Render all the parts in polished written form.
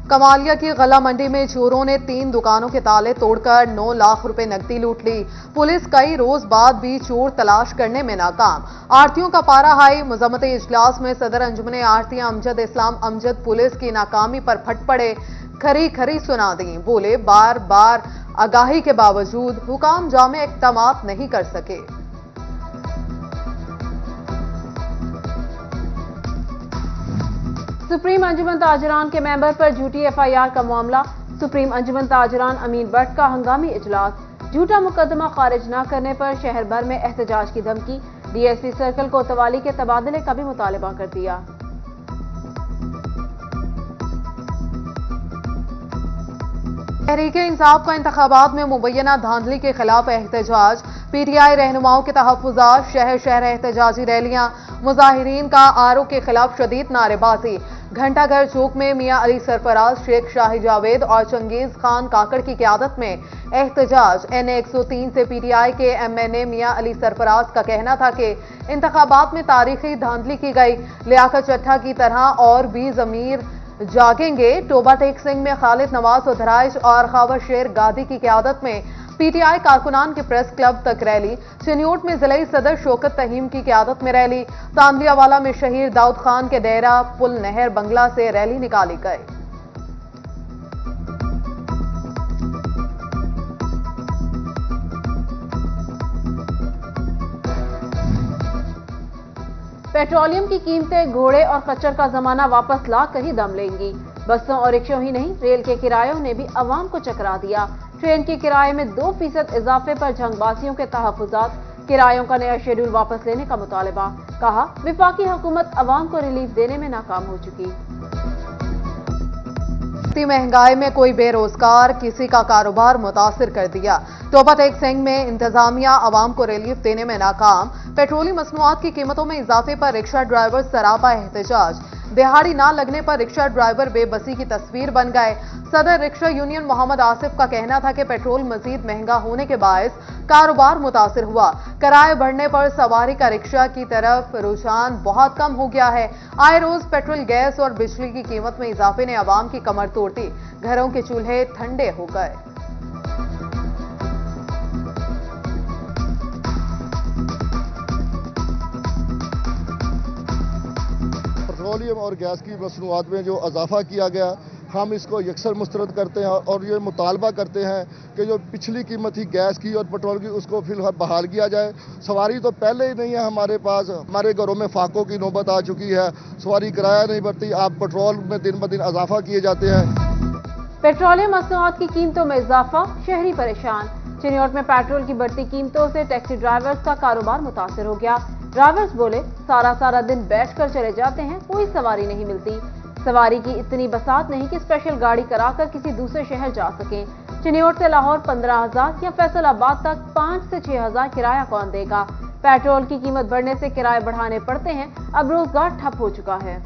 कमालिया की गला मंडी में चोरों ने 3 दुकानों के ताले तोड़कर 9 लाख रुपए नकदी लूट ली। पुलिस कई रोज बाद भी चोर तलाश करने में नाकाम। आरतियों का पारा हाई। मुजम्मती इजलास में सदर अंजुमने आरतियां अमजद इस्लाम अमजद पुलिस की नाकामी पर फट पड़े। खरी खरी सुना दी। बोले बार बार आगाही के बावजूद हुकाम जामे इक़दामात नहीं कर सके। सुप्रीम अंजुमन ताजरान के मेंबर पर झूठी एफआईआर का मामला। सुप्रीम अंजुमन ताजरान अमीन भट्ट का हंगामी इजलास। झूठा मुकदमा खारिज न करने पर शहर भर में एहतजाज की धमकी। डीएसपी सर्कल को तवाली के तबादले का भी मुतालबा कर दिया। तहरीक इंसाफ का इंतखाबात में मुबैना धांधली के खिलाफ एहतजाज। पीटीआई रहनुमाओं के तहफ्फुज़ात। शहर शहर एहतजाजी रैलियां। मुजाहिरीन का आरओ के खिलाफ शदीद नारेबाजी। घंटाघर चौक में मियां अली सरफराज, शेख शाही जावेद और चंगेज खान काकड़ की क़यादत में एहतजाज। NA 103 से पीटीआई के MNA मियां अली सरफराज का कहना था कि इंतखाबात में तारीखी धांधली की गई। लियाकत चट्टा की तरह और भी ज़मीर जागेंगे। टोबा टेक सिंह में खालिद नवाज उधराइश और खावर शेर गादी की क़यादत में पीटीआई कारकुनान के प्रेस क्लब तक रैली। चिन्योट में जिले सदर शौकत तहीम की क़यादत में रैली। तांदलियावाला में शहीद दाऊद खान के डेरा पुल नहर बंगला से रैली निकाली गई। पेट्रोलियम की कीमतें घोड़े और खच्चर का जमाना वापस ला कर ही दम लेंगी। बसों और रिक्शों ही नहीं, रेल के किरायों ने भी अवाम को चकरा दिया। ट्रेन के किराए में 2% इजाफे पर झंगबाजियों के तहफ्फुज़ात। किरायों का नया शेड्यूल वापस लेने का मुतालबा। कहा, विफाकी हुकूमत अवाम को रिलीफ देने में नाकाम हो चुकी। महंगाई में कोई बेरोजगार, किसी का कारोबार मुतासिर कर दिया। टोबा टेक सिंह में इंतजामिया अवाम को रिलीफ देने में नाकाम। पेट्रोलियम मसनूआत की कीमतों में इजाफे पर रिक्शा ड्राइवर सरापा एहतजाज। दिहाड़ी ना लगने पर रिक्शा ड्राइवर बेबसी की तस्वीर बन गए। सदर रिक्शा यूनियन मोहम्मद आसिफ का कहना था कि पेट्रोल मजीद महंगा होने के बायस कारोबार मुतासिर हुआ। किराए बढ़ने पर सवारी का रिक्शा की तरफ रुझान बहुत कम हो गया है। आए रोज पेट्रोल, गैस और बिजली की कीमत में इजाफे ने अवाम की कमर तोड़ दी। घरों के चूल्हे ठंडे हो गए। पेट्रोलियम और गैस की मसनूआत में जो इजाफा किया गया, हम इसको यकसर मुस्तरद करते हैं और ये मुतालबा करते हैं कि जो पिछली कीमत थी गैस की और पेट्रोल की, उसको फिलहाल बहाल किया जाए। सवारी तो पहले ही नहीं है हमारे पास। हमारे घरों में फाकों की नौबत आ चुकी है। सवारी किराया नहीं बढ़ती, आप पेट्रोल में दिन ब दिन इजाफा किए जाते हैं। पेट्रोलियम मसनूआत की कीमतों में इजाफा, शहरी परेशान। चिन्योट में पेट्रोल की बढ़ती कीमतों से टैक्सी ड्राइवर्स का कारोबार मुतासिर हो गया। ड्राइवर्स बोले, सारा दिन बैठकर चले जाते हैं, कोई सवारी नहीं मिलती। सवारी की इतनी बसात नहीं कि स्पेशल गाड़ी कराकर किसी दूसरे शहर जा सकें। चिन्योट से लाहौर 15,000 या फैसलाबाद तक 5 से 6,000 किराया कौन देगा। पेट्रोल की कीमत बढ़ने से किराए बढ़ाने पड़ते हैं। अब रोजगार ठप हो चुका है।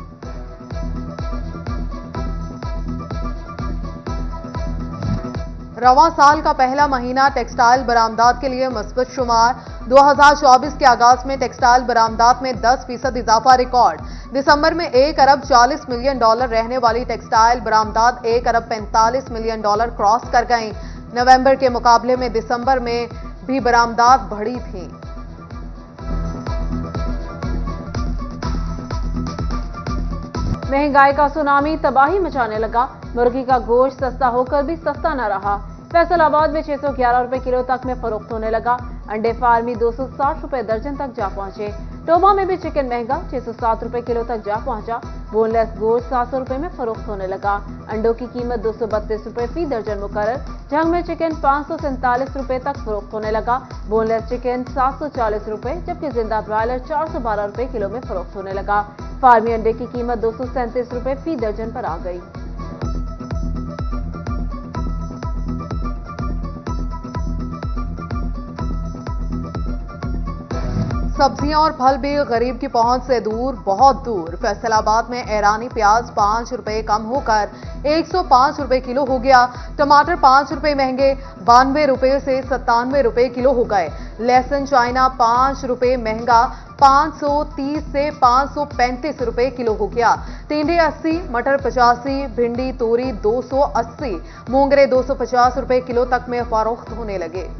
रवां साल का पहला महीना टेक्सटाइल बरामदात के लिए मस्बत शुमार। 2024 के आगाज में टेक्सटाइल बरामदात में 10% इजाफा रिकॉर्ड। दिसंबर में $1 अरब 40 मिलियन रहने वाली टेक्सटाइल बरामदात $1 अरब 45 मिलियन क्रॉस कर गईं। नवंबर के मुकाबले में दिसंबर में भी बरामदात बढ़ी थी। महंगाई का सुनामी तबाही मचाने लगा। मुर्गी का गोश्त सस्ता होकर भी सस्ता न रहा। फैसलाबाद में 611 रुपए किलो तक में फरोख्त होने लगा। अंडे फार्मी 260 रुपए दर्जन तक जा पहुंचे। टोबा में भी चिकन महंगा 607 रुपए किलो तक जा पहुंचा। बोनलेस गोश्त 700 रुपए में फरोख्त होने लगा। अंडों की कीमत 232 रुपए फी दर्जन मुकर्रर। झंग में चिकन 547 रुपए तक फरोख्त होने लगा। बोनलेस चिकन 740 रुपए, जबकि जिंदा ब्रॉयलर 412 रुपए किलो में फरोख्त होने लगा। फार्मी अंडे की कीमत 237 रुपए फी दर्जन पर आ गई। सब्जियां और फल भी गरीब की पहुंच से दूर, बहुत दूर। फैसलाबाद में ईरानी प्याज 5 रुपए कम होकर 105 रुपए किलो हो गया। टमाटर 5 रुपए महंगे 92 रुपए से 97 रुपए किलो हो गए। लहसुन चाइना 5 रुपए महंगा 530 से 535 रुपए किलो हो गया। टिंडे 80, मटर 85, भिंडी तोरी 280, मोंगरे 250 रुपए किलो तक में फरोख्त होने लगे।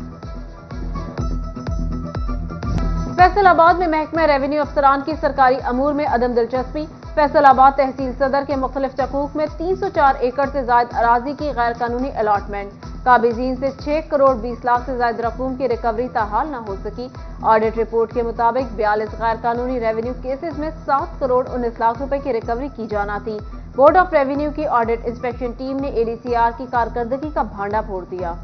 फैसलाबाद में महकमा रेवेन्यू अफसरान की सरकारी अमूर में अदम दिलचस्पी। फैसलाबाद तहसील सदर के मुख्तलिफ चकूक में 304 एकड़ से ज्यादा अराजी की गैर कानूनी अलॉटमेंट। काबिजीन से 6 करोड़ 20 लाख से ज्यादा रकूम की रिकवरी ताहाल न हो सकी। ऑडिट रिपोर्ट के मुताबिक 42 गैर कानूनी रेवेन्यू केसेस में 7 करोड़ 19 लाख रुपए की रिकवरी की जाना थी। बोर्ड ऑफ रेवेन्यू की ऑडिट इंस्पेक्शन टीम ने ADCR की कारकर्दगी का भांडा फोड़ दिया।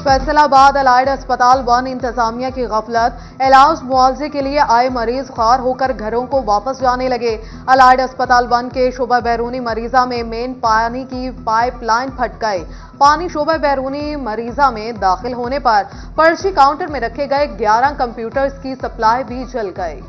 फैसलाबाद अलाइड अस्पताल 1 इंतजामिया की गफलत। इलाज मुआवजे के लिए आए मरीज ख्वार होकर घरों को वापस जाने लगे। अलाइड अस्पताल 1 के शोबा बैरूनी मरीजा में मेन पानी की पाइपलाइन फट गई। पानी शोबा बैरूनी मरीजा में दाखिल होने पर पर्ची काउंटर में रखे गए 11 कंप्यूटर्स की सप्लाई भी जल गई।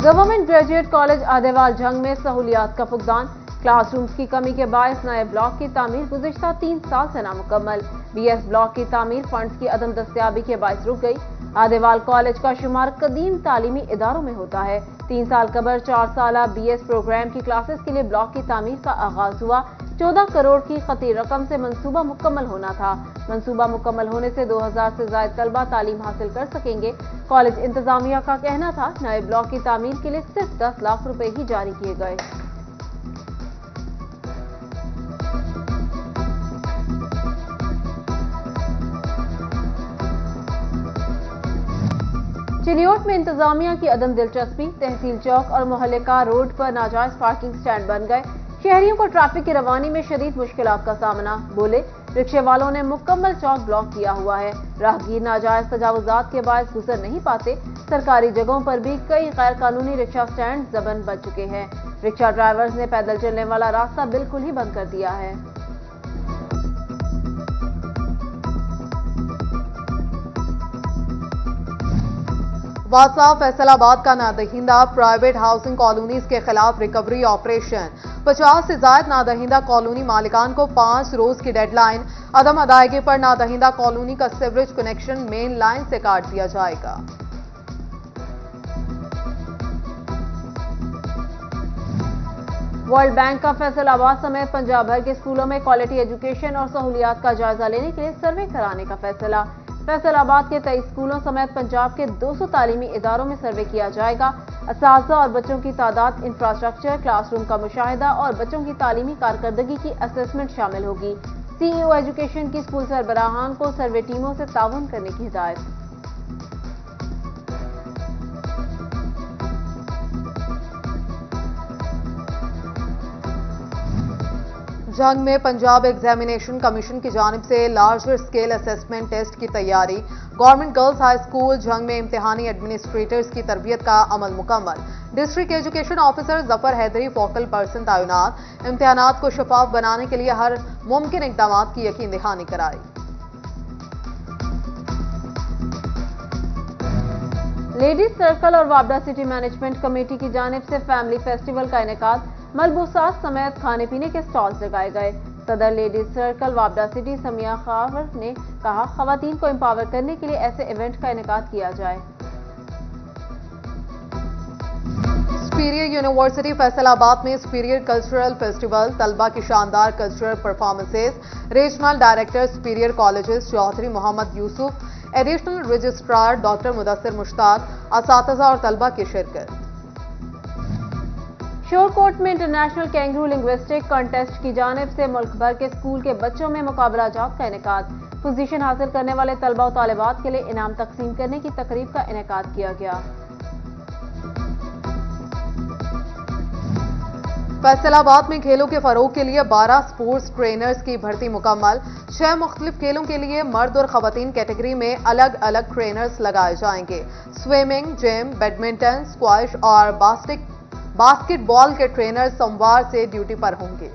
गवर्नमेंट ग्रेजुएट कॉलेज आदेवाल जंग में सहूलियात का फुकदान। क्लासरूम्स की कमी के बायस नए ब्लॉक की तामीर गुज़िश्ता 3 साल से नामुकम्मल। BS ब्लॉक की तामीर फंड्स की अदम दस्तयाबी के बायस रुक गई। आदेवाल कॉलेज का शुमार कदीम तालीमी इदारों में होता है। 3 साल कबल 4 साला BS प्रोग्राम की क्लासेस के लिए ब्लॉक की तामीर का आगाज हुआ। 14 करोड़ की खती रकम से मंसूबा मुकम्मल होना था। मंसूबा मुकम्मल होने से 2000 से ज्यादा तलबा तालीम हासिल कर सकेंगे। कॉलेज इंतजामिया का कहना था नए ब्लॉक की तामीर के लिए सिर्फ 10 लाख रुपए ही जारी किए गए। चिलियोट में इंतजामिया की अदम दिलचस्पी। तहसील चौक और मोहल्ले का रोड पर नाजायज पार्किंग स्टैंड बन गए। शहरियों को ट्रैफिक की रवानी में शदीद मुश्किलात का सामना। बोले रिक्शे वालों ने मुकम्मल चौक ब्लॉक किया हुआ है। राहगीर नाजायज तजावुजात के बायस गुजर नहीं पाते। सरकारी जगहों पर भी कई गैर कानूनी रिक्शा स्टैंड जबन बन चुके हैं। रिक्शा ड्राइवर्स ने पैदल चलने वाला रास्ता बिल्कुल ही बंद कर दिया है। वासा फैसलाबाद का नादहिंदा प्राइवेट हाउसिंग कॉलोनीज के खिलाफ रिकवरी ऑपरेशन। 50 से ज्यादा नादहिंदा कॉलोनी मालिकान को 5 रोज की डेडलाइन। अदम अदायगी पर नादहिंदा कॉलोनी का सीवरेज कनेक्शन मेन लाइन से काट दिया जाएगा। वर्ल्ड बैंक का फैसलाबाद समेत पंजाब भर के स्कूलों में क्वालिटी एजुकेशन और सहूलियात का जायजा लेने के लिए सर्वे कराने का फैसला। फैसलाबाद के 23 स्कूलों समेत पंजाब के 200 तालीमी इदारों में सर्वे किया जाएगा। असातिज़ा और बच्चों की तादाद, इंफ्रास्ट्रक्चर, क्लासरूम का मुशाहिदा और बच्चों की तालीमी कारकर्दगी की असेसमेंट शामिल होगी। CEO एजुकेशन की स्कूल सरबराहान को सर्वे टीमों से ताउन करने की हिदायत। जंग में पंजाब एग्जामिनेशन कमीशन की जानिब से लार्जर स्केल असेसमेंट टेस्ट की तैयारी। गवर्नमेंट गर्ल्स हाई स्कूल जंग में इम्तिहानी एडमिनिस्ट्रेटर्स की तरबियत का अमल मुकम्मल। District education officer Zafar Haidri focal person तैनात। इम्तिहानात को शफाफ बनाने के लिए हर मुमकिन इकदाम की यकीन दहानी कराई। लेडीज सर्कल और वाबडा सिटी मैनेजमेंट कमेटी की जानिब से फैमिली फेस्टिवल का इनेकाद। मलबूसात समेत खाने पीने के स्टॉल्स लगाए गए। सदर लेडीज सर्कल वाबडा सिटी समिया खावर ने कहा खवातीन को एम्पावर करने के लिए ऐसे इवेंट का इनेकाद किया जाए। सुपीरियर यूनिवर्सिटी फैसलाबाद में सुपीरियर कल्चरल फेस्टिवल, तलबा की शानदार cultural performances. Regional director superior colleges Chaudhry Muhammad Yusuf, additional registrar doctor Mudassir Mushtaq, असातिज़ा और तलबा की शिरकत। शोरकोट में इंटरनेशनल कैंगरू लिंग्विस्टिक कॉन्टेस्ट की जानिब से मुल्क भर के स्कूल के बच्चों में मुकाबला जात का इनेकाद। पोजीशन हासिल करने वाले तलबा और तालिबात के लिए इनाम तकसीम करने की तकरीब का इनेकाद किया गया। फैसलाबाद में खेलों के फरोग के लिए 12 स्पोर्ट्स ट्रेनर्स की भर्ती मुकम्मल। 6 मुख्तलिफ खेलों के लिए मर्द और खवातीन कैटेगरी में अलग अलग ट्रेनर्स लगाए जाएंगे। स्विमिंग, जिम, बैडमिंटन, स्क्वैश और बास्केटबॉल के ट्रेनर सोमवार से ड्यूटी पर होंगे।